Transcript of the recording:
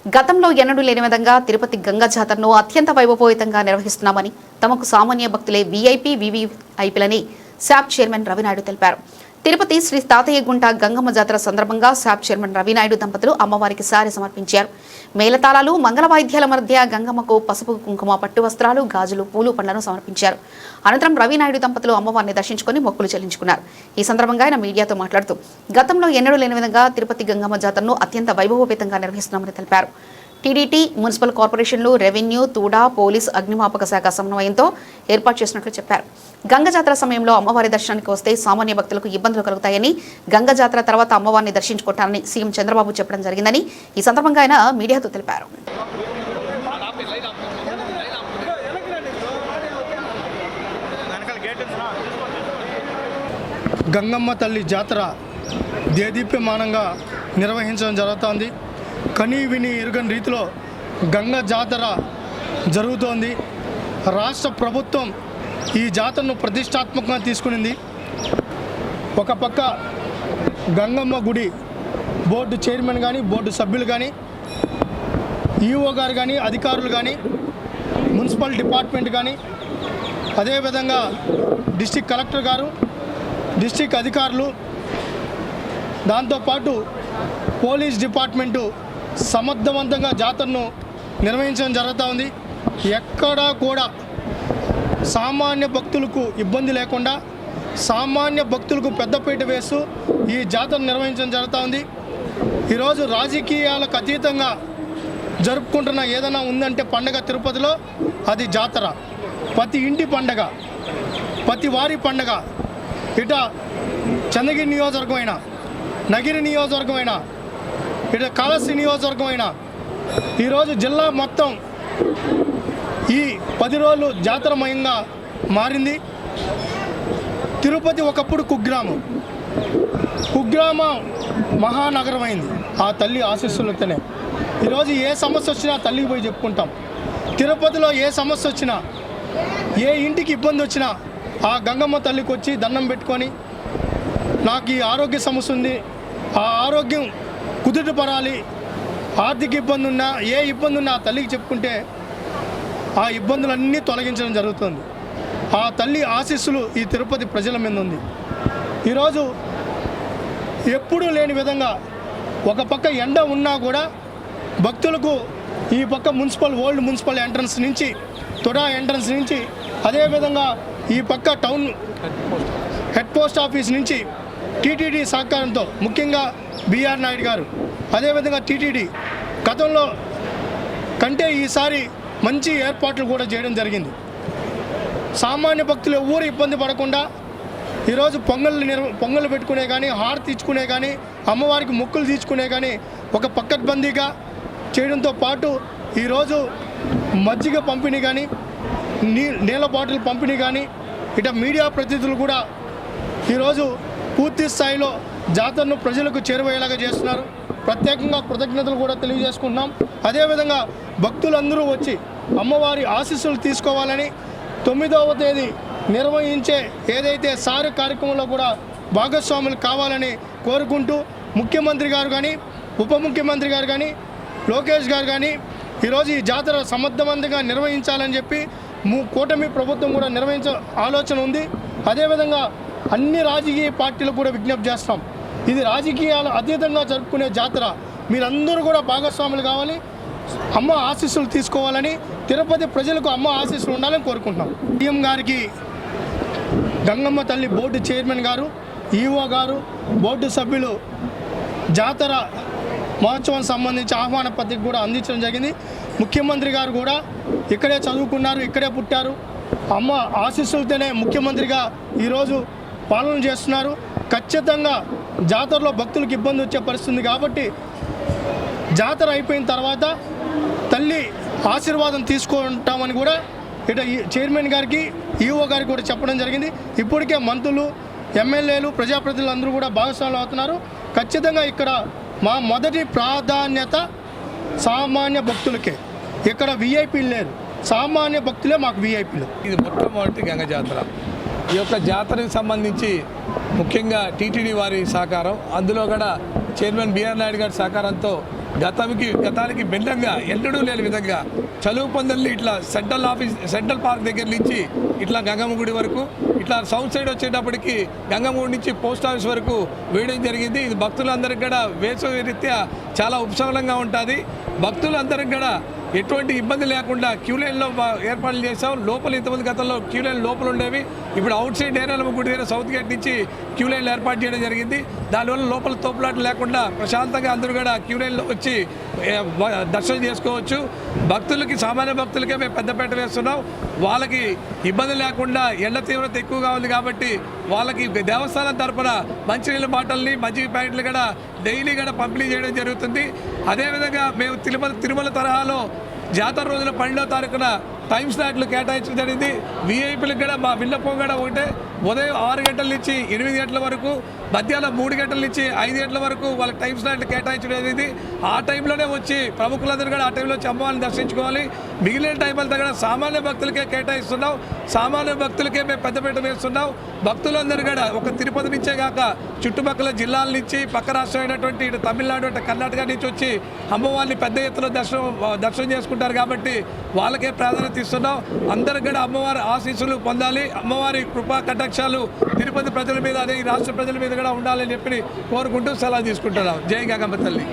గతంలో ఎన్నడూ లేని విధంగా తిరుపతి గంగా జాతరను అత్యంత వైభవోపేతంగా నిర్వహిస్తున్నామని, తమకు సామాన్య భక్తులే వీఐపీ వీవీఐపీలని శాప్ చైర్మన్ రవినాయుడు తెలిపారు. తిరుపతి శ్రీ తాతయ్యగుంట గంగమ్మ జాతర సందర్భంగా శాప్ చైర్మన్ రవినాయుడు దంపతులు అమ్మవారికి సారె సమర్పించారు. మేళతాళాలు, మంగళ వాయిద్యాల మధ్య గంగమ్మకు పసుపు, కుంకుమ, పట్టు వస్త్రాలు, గాజులు, పూలు, పండ్లను సమర్పించారు. అనంతరం రవినాయుడు దంపతులు అమ్మవారిని దర్శించుకుని మొక్కులు చెల్లించుకున్నారు. ఈ సందర్భంగా ఆయన మీడియాతో మాట్లాడుతూ గతంలో ఎన్నడూ లేని విధంగా తిరుపతి గంగమ్మ జాతరను అత్యంత వైభవోపేతంగా నిర్వహిస్తున్నామని తెలిపారు. టీడీటీ, మున్సిపల్ కార్పొరేషన్లు, రెవెన్యూ, తూడా, పోలీస్, అగ్నిమాపక శాఖ సమన్వయంతో ఏర్పాటు చేసినట్లు చెప్పారు. గంగ జాతర సమయంలో అమ్మవారి దర్శనానికి వస్తే సామాన్య భక్తులకు ఇబ్బందులు కలుగుతాయని, గంగ జాతర తర్వాత అమ్మవారిని దర్శించుకుంటారని సీఎం చంద్రబాబు చెప్పడం జరిగిందని ఈ సందర్భంగా ఆయన మీడియాతో తెలిపారు. గంగమ్మ తల్లి జాతర దేదీప్యమానంగా నిర్వహించడం జరుగుతోంది. కనీ విని ఎరుగని రీతిలో గంగ జాతర జరుగుతోంది. రాష్ట్ర ప్రభుత్వం ఈ జాతరను ప్రతిష్టాత్మకంగా తీసుకునింది. ఒక పక్క గంగమ్మ గుడి బోర్డు చైర్మన్ కానీ, బోర్డు సభ్యులు కానీ, ఈఓ గారు కానీ, అధికారులు కానీ, మున్సిపల్ డిపార్ట్మెంట్ కానీ, అదేవిధంగా డిస్టిక్ కలెక్టర్ గారు, డిస్టిక్ అధికారులు, దాంతోపాటు పోలీస్ డిపార్ట్మెంటు సమర్థవంతంగా జాతరను నిర్వహించడం జరుగుతూ ఉంది. ఎక్కడా కూడా సామాన్య భక్తులకు ఇబ్బంది లేకుండా, సామాన్య భక్తులకు పెద్దపీట వేస్తూ ఈ జాతర నిర్వహించడం జరుగుతూ ఉంది. ఈరోజు రాజకీయాలకు అతీతంగా జరుపుకుంటున్న ఏదైనా ఉందంటే పండగ తిరుపతిలో అది జాతర. ప్రతి ఇంటి పండగ, ప్రతి వారి పండగ. ఇట చంద్రగిరి నియోజకవర్గమైన, నగిరి నియోజకవర్గమైన, ఇట కాళహస్తి నియోజకవర్గమైన, ఈరోజు జిల్లా మొత్తం ఈ 10 రోజులు జాతరమయంగా మారింది. తిరుపతి ఒకప్పుడు కుగ్రామం మహానగరమైంది ఆ తల్లి ఆశీస్సులతోనే. ఈరోజు ఏ సమస్య వచ్చినా తల్లికి పోయి చెప్పుకుంటాం. తిరుపతిలో ఏ సమస్య వచ్చినా, ఏ ఇంటికి ఇబ్బంది వచ్చినా ఆ గంగమ్మ తల్లికి వచ్చి దండం పెట్టుకొని, నాకు ఈ ఆరోగ్య సమస్య ఉంది, ఆ ఆరోగ్యం కుదుటపడాలి, ఆర్థిక ఇబ్బంది ఉన్నా, ఏ ఇబ్బంది ఉన్నా ఆ తల్లికి చెప్పుకుంటే ఆ ఇబ్బందులన్నీ తొలగించడం జరుగుతుంది. ఆ తల్లి ఆశీస్సులు ఈ తిరుపతి ప్రజల మీద ఉంది. ఈరోజు ఎప్పుడూ లేని విధంగా ఒక పక్క ఎండ ఉన్నా కూడా భక్తులకు ఈ పక్క ఓల్డ్ మున్సిపల్ ఎంట్రన్స్ నుంచి, తొడా ఎంట్రన్స్ నుంచి, అదేవిధంగా ఈ పక్క టౌన్ హెడ్ పోస్ట్ ఆఫీస్ నుంచి టీటీడీ సహకారంతో, ముఖ్యంగా బిఆర్ నాయుడు గారు, అదేవిధంగా టీటీడీ గతంలో కంటే ఈసారి మంచి ఏర్పాట్లు కూడా చేయడం జరిగింది. సామాన్య భక్తులు ఎవరు ఇబ్బంది పడకుండా ఈరోజు పొంగళ్ళు పెట్టుకునే కానీ, హారతి ఇచ్చుకునే కానీ, అమ్మవారికి మొక్కులు తీర్చుకునే కానీ ఒక పక్కడ్బందీగా చేయడంతో పాటు ఈరోజు మజ్జిగ పంపిణీ కానీ, నీళ్ళ బాటిల్ పంపిణీ కానీ, ఇట మీడియా ప్రతినిధులు కూడా ఈరోజు పూర్తి స్థాయిలో జాతరను ప్రజలకు చేరువయ్యేలాగా చేస్తున్నారు. ప్రత్యేకంగా కృతజ్ఞతలు కూడా తెలియజేసుకుంటున్నాం. అదేవిధంగా భక్తులందరూ వచ్చి అమ్మవారి ఆశీస్సులు తీసుకోవాలని, 9వ తేదీ నిర్వహించే ఏదైతే సారు కార్యక్రమంలో కూడా భాగస్వాములు కావాలని కోరుకుంటూ, ముఖ్యమంత్రి గారు కానీ, ఉప ముఖ్యమంత్రి గారు కానీ, లోకేష్ గారు కానీ ఈరోజు ఈ జాతర సమర్థవంతంగా నిర్వహించాలని చెప్పి కూటమి ప్రభుత్వం కూడా ఆలోచన ఉంది. అదేవిధంగా అన్ని రాజకీయ పార్టీలకు కూడా విజ్ఞప్తి చేస్తాం. ఇది రాజకీయాలు అతీతంగా జరుపుకునే జాతర. మీరందరూ కూడా భాగస్వాములు కావాలి, అమ్మ ఆశీస్సులు తీసుకోవాలని, తిరుపతి ప్రజలకు అమ్మ ఆశీస్సులు ఉండాలని కోరుకుంటున్నాం. సీఎం గారికి గంగమ్మ తల్లి బోర్డు చైర్మన్ గారు, ఈఓ గారు, బోర్డు సభ్యులు జాతర మహోత్సవం సంబంధించి ఆహ్వాన పత్రిక కూడా అందించడం జరిగింది. ముఖ్యమంత్రి గారు కూడా ఇక్కడే చదువుకున్నారు, ఇక్కడే పుట్టారు, అమ్మ ఆశీస్సులతోనే ముఖ్యమంత్రిగా ఈరోజు పాలన చేస్తున్నారు. ఖచ్చితంగా జాతరలో భక్తులకు ఇబ్బంది వచ్చే పరిస్థితుంది కాబట్టి జాతర అయిపోయిన తర్వాత తల్లి ఆశీర్వాదం తీసుకుంటామని కూడా ఇట చైర్మన్ గారికి, ఈఓ గారికి కూడా చెప్పడం జరిగింది. ఇప్పటికే మంత్రులు, ఎమ్మెల్యేలు, ప్రజాప్రతినిధులు అందరూ కూడా భాగస్వాములు అవుతున్నారు. ఖచ్చితంగా ఇక్కడ మా మొదటి ప్రాధాన్యత సామాన్య భక్తులకే. ఇక్కడ వీఐపీలు లేరు, సామాన్య భక్తులే మాకు వీఐపీలు. ఇది మొట్టమొదటి గంగ జాతర. ఈ యొక్క జాతరకు సంబంధించి ముఖ్యంగా టీటీడీ వారి సహకారం, అందులో కూడా చైర్మన్ బిఆర్ నాయుడు గారి సహకారంతో గతానికి భిన్నంగా ఎన్నడూ లేని విధంగా చలువు పందల్ని ఇట్లా సెంట్రల్ పార్క్ దగ్గర నుంచి ఇట్లా గంగమ్మ గుడి వరకు ఇట్లా సౌత్ సైడ్ వచ్చేటప్పటికి గంగమ్మ గుడి నుంచి పోస్ట్ ఆఫీస్ వరకు వేయడం జరిగింది. ఇది భక్తులందరికీ కూడా వేసవి రీత్యా చాలా ఉపశమనంగా ఉంటుంది. భక్తులందరికీ కూడా ఎటువంటి ఇబ్బంది లేకుండా క్యూ లైన్లో ఏర్పాట్లు చేసాం. లోపల ఇంతమంది గతంలో క్యూ లైన్ లోపల ఉండేవి, ఇప్పుడు అవుట్ సైడ్ ఏరియాలమ్మ గుడి దగ్గర సౌత్ గేట్ నుంచి క్యూ లైన్లు ఏర్పాటు చేయడం జరిగింది. దానివల్ల లోపల తోపులాట్లు లేకుండా ప్రశాంతంగా అందరూ కూడా క్యూ లైన్లో వచ్చి దర్శనం చేసుకోవచ్చు. భక్తులకి, సామాన్య భక్తులకే మేము పెద్దపేట వేస్తున్నాం. వాళ్ళకి ఇబ్బంది లేకుండా ఎండ తీవ్రత ఎక్కువగా ఉంది కాబట్టి వాళ్ళకి దేవస్థానం తరపున మంచినీళ్ళ బాటల్ని, మజ్జిగ ప్యాకెట్లు కూడా డైలీ కూడా పంపిణీ చేయడం జరుగుతుంది. అదేవిధంగా మేము తిరుమల తరహాలో జాతర రోజున 12వ తారీఖున టైం స్లాట్లు కేటాయించడం జరిగింది. వీఐపీలకు కూడా మా విన్నపం కూడా ఒకటే, ఉదయం 6 గంటల నుంచి 8 గంటల వరకు, మధ్యాహ్నం 3 గంటల నుంచి 5 గంటల వరకు వాళ్ళకి టైం స్లాట్లు కేటాయించడం జరిగింది. ఆ టైంలోనే వచ్చి ప్రముఖులందరూ కూడా ఆ టైంలో వచ్చి అమ్మవారిని దర్శించుకోవాలి. మిగిలిన టైం అంతా కూడా సామాన్య భక్తులకే కేటాయిస్తున్నాం. సామాన్య భక్తులకే మేము పెద్దపీట వేస్తున్నాం. భక్తులందరూ కూడా ఒక తిరుపతి నుంచే కాక చుట్టుపక్కల జిల్లాల నుంచి, పక్క రాష్ట్రం అయినటువంటి ఇటు తమిళనాడు, అటు కర్ణాటక నుంచి వచ్చి అమ్మవారిని పెద్ద ఎత్తున దర్శనం చేసుకుంటారు కాబట్టి వాళ్ళకే ప్రాధాన్యత ఇస్తున్నాం. అందరూ కూడా అమ్మవారి ఆశీస్సులు పొందాలి. అమ్మవారి కృపా కటాక్షాలు తిరుపతి ప్రజల మీద, అదే ఈ రాష్ట్ర ప్రజల మీద కూడా ఉండాలని చెప్పి కోరుకుంటూ సలహా తీసుకుంటున్నాం. జై గంగమ్మ తల్లి.